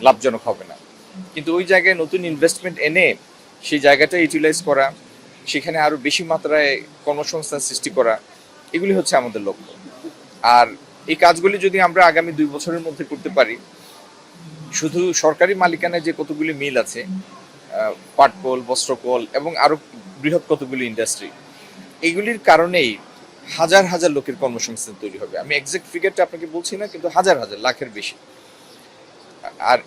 লাভজনক হবে না। কিন্তু ওই জায়গায় নতুন ইনভেস্টমেন্ট এনে সেই জায়গাটা ইউটিলাইজ করা, সেখানে আরও বেশি মাত্রায় কর্মসংস্থান সৃষ্টি করা, এগুলি হচ্ছে আমাদের লক্ষ্য। আর এই কাজগুলি যদি আমরা আগামী 2 বছরের মধ্যে করতে পারি, শুধু সরকারি মালিকানায় যে কতগুলি মিল আছে, পাটকল, বস্ত্রকল এবং আরও বৃহৎ কতগুলি ইন্ডাস্ট্রি, এগুলির কারণেই হাজার হাজার লোকের কর্মসংস্থান তৈরি হবে। আমি এক্সাক্ট ফিগারটা আপনাকে বলছি না, কিন্তু হাজার হাজার, লাখের বেশি। আর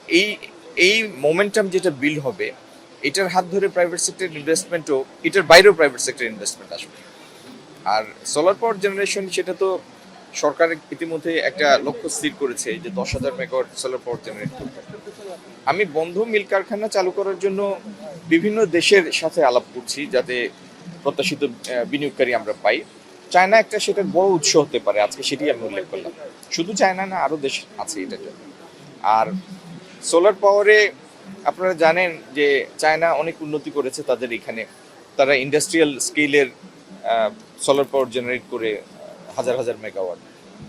এই মোমেন্টাম যেটা বিল্ড হবে, এটার হাত ধরে প্রাইভেট সেক্টর ইনভেস্টমেন্টও, এটার বাইরেও প্রাইভেট সেক্টর ইনভেস্টমেন্ট আসবে। আর সোলার পাওয়ার জেনারেশন, সেটা তো সরকার ইতিমধ্যে একটা লক্ষ্য স্থির করেছে যে 10,000 মেগাওয়াট সোলার পাওয়ার জেনারেট করবে। আমি বন্ধ মিল কারখানা চালু করার জন্য বিভিন্ন দেশের সাথে আলাপ করছি, যাতে প্রত্যাশিত বিনিয়োগকারী আমরা পাই। চায়না একটা সেটার বড় উৎস হতে পারে, আজকে সেটি আমি উল্লেখ করলাম। শুধু চায়না না, আরও দেশ আছে এটার জন্য। আর সোলার পাওয়ারে আপনারা জানেন যে চায়না অনেক উন্নতি করেছে তাদের এখানে। তারা ইন্ডাস্ট্রিয়াল স্কেলের সোলার পাওয়ার জেনারেট করে হাজার হাজার মেগাওয়াট।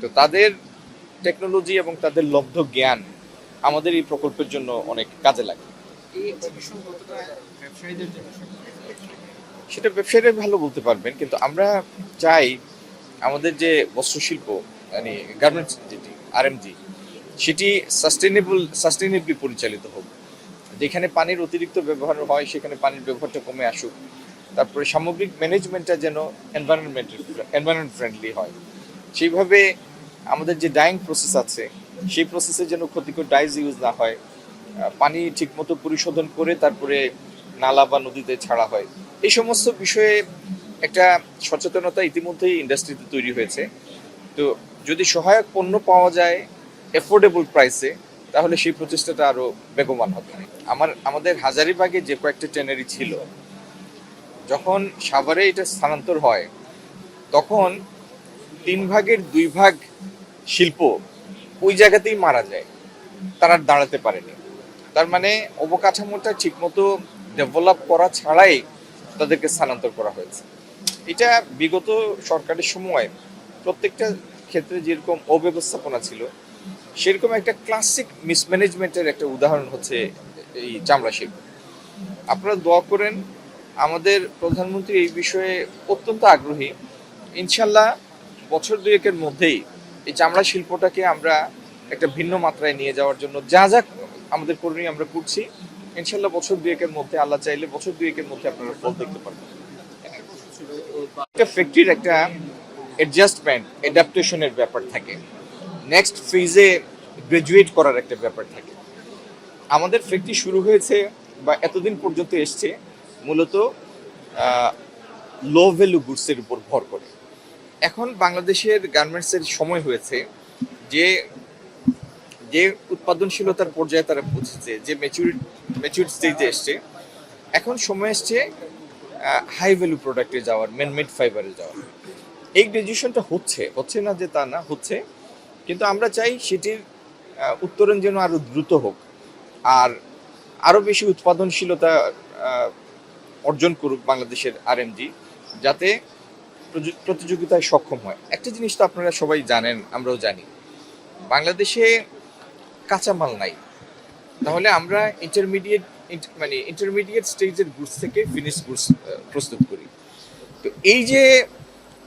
তো তাদের টেকনোলজি এবং তাদের লব্ধ জ্ঞান আমাদের এই প্রকল্পের জন্য অনেক কাজে লাগে। সেটা ব্যবসায়ীরা ভালো বলতে পারবেন, কিন্তু আমরা চাই আমাদের যে বস্ত্রশিল্প, মানে গার্মেন্টস যেটি আরএমজি, সেটি সাস্টেনেবলি পরিচালিত হোক। যেখানে পানির অতিরিক্ত ব্যবহার হয় সেখানে পানির ব্যবহারটা কমে আসুক। তারপরে সামগ্রিক ম্যানেজমেন্টটা যেন এনভায়রনমেন্ট ফ্রেন্ডলি হয়। সেইভাবে আমাদের যে ডাইং প্রসেস আছে, সেই প্রসেসে যেন ক্ষতিকর ডাইজ ইউজ না হয়, পানি ঠিকমতো পরিশোধন করে তারপরে নালা বা নদীতে ছাড়া হয়। এই সমস্ত বিষয়ে একটা সচেতনতা ইতিমধ্যেই ইন্ডাস্ট্রিতে তৈরি হয়েছে। তো যদি সহায়ক পণ্য পাওয়া যায় এফোর্ডেবল প্রাইসে, তাহলে সেই প্রচেষ্টাটা আরো বেগবান হবে। আমাদের হাজারীবাগে যে কয়েকটা ট্যানারি ছিল, যখন সাভারে এটা স্থানান্তর হয়, তখন 3 ভাগের 2 ভাগ শিল্প ওই জায়গাতেই মারা যায়, তারা দাঁড়াতে পারেনি। তার মানে অবকাঠামোটা ঠিকমতো ডেভেলপ করা ছাড়াই তাদেরকে স্থানান্তর করা হয়েছে। এটা বিগত সরকারের সময় প্রত্যেকটা ক্ষেত্রে যেরকম অব্যবস্থাপনা ছিল, সেরকম একটা ক্লাসিক মিসম্যানেজমেন্টের একটা উদাহরণ হচ্ছে এই চামড়া শিল্প। আপনারা দোয়া করেন, আমাদের প্রধানমন্ত্রী এই বিষয়ে অত্যন্ত আগ্রহী। ইনশাল্লাহ বছর 2-1-এর মধ্যেই এই চামড়া শিল্পটাকে আমরা একটা ভিন্ন মাত্রায় নিয়ে যাওয়ার জন্য যা যা আমাদের করণীয় আমরা করছি। ইনশাল্লাহ বছর 2-1-এর মধ্যে, আল্লাহ চাইলে বছর 2-1-এর মধ্যে আপনারা ফল দেখতে পারবেন। একটা ফ্যাক্টরির একটা অ্যাডজাস্টমেন্ট, অ্যাডাপ্টেশনের ব্যাপার থাকে, নেক্সট ফেজে গ্রাজুয়েট করার একটা ব্যাপার থাকে। আমাদের ফ্যাক্টরি শুরু হয়েছে বা এতদিন পর্যন্ত এসছে মূলত লো ভ্যালু গুডসের উপর ভর করে। এখন বাংলাদেশের গার্মেন্টসের সময় হয়েছে যে যে উৎপাদনশীলতার পর্যায়ে তারা পৌঁছেছে, যে ম্যাচিউর স্টেজে এসছে, এখন সময় এসছে হাই ভ্যালু প্রোডাক্টে যাওয়ার, ম্যানমেড ফাইবারে যাওয়ার। এই গ্রাজুয়েশনটা হচ্ছে না যে তা না, হচ্ছে। কিন্তু আমরা চাই সেটির উত্তরণ যেন আরো দ্রুত হোক, আর আরো বেশি উৎপাদনশীলতা অর্জন করুক বাংলাদেশের আরএমজি, যাতে প্রতিযোগিতায় সক্ষম হয়। একটা জিনিস তো আপনারা সবাই জানেন, আমরাও জানি, বাংলাদেশে কাঁচামাল নাই। তাহলে আমরা ইন্টারমিডিয়েট স্টেজের গুডস থেকে ফিনিশ গুডস প্রস্তুত করি। তো এই যে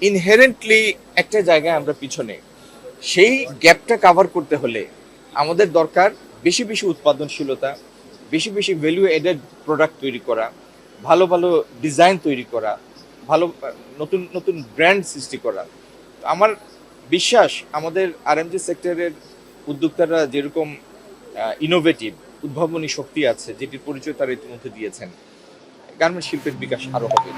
ইনহেরেন্টলি একটা জায়গায় আমরা পিছনে, সেই গ্যাপটা কাভার করতে হলে আমাদের দরকার বেশি বেশি উৎপাদনশীলতা, বেশি বেশি ভ্যালু এডেড প্রোডাক্ট তৈরি করা, ভালো ভালো ডিজাইন তৈরি করা, ভালো নতুন নতুন ব্র্যান্ড সৃষ্টি করা। আমার বিশ্বাস আমাদের আরএমজি সেক্টরের উদ্যোক্তারা যেরকম ইনোভেটিভ, উদ্ভাবনী শক্তি আছে, যেটির পরিচয় তারা ইতিমধ্যে দিয়েছেন, গার্মেন্ট শিল্পের বিকাশ আরও হবে।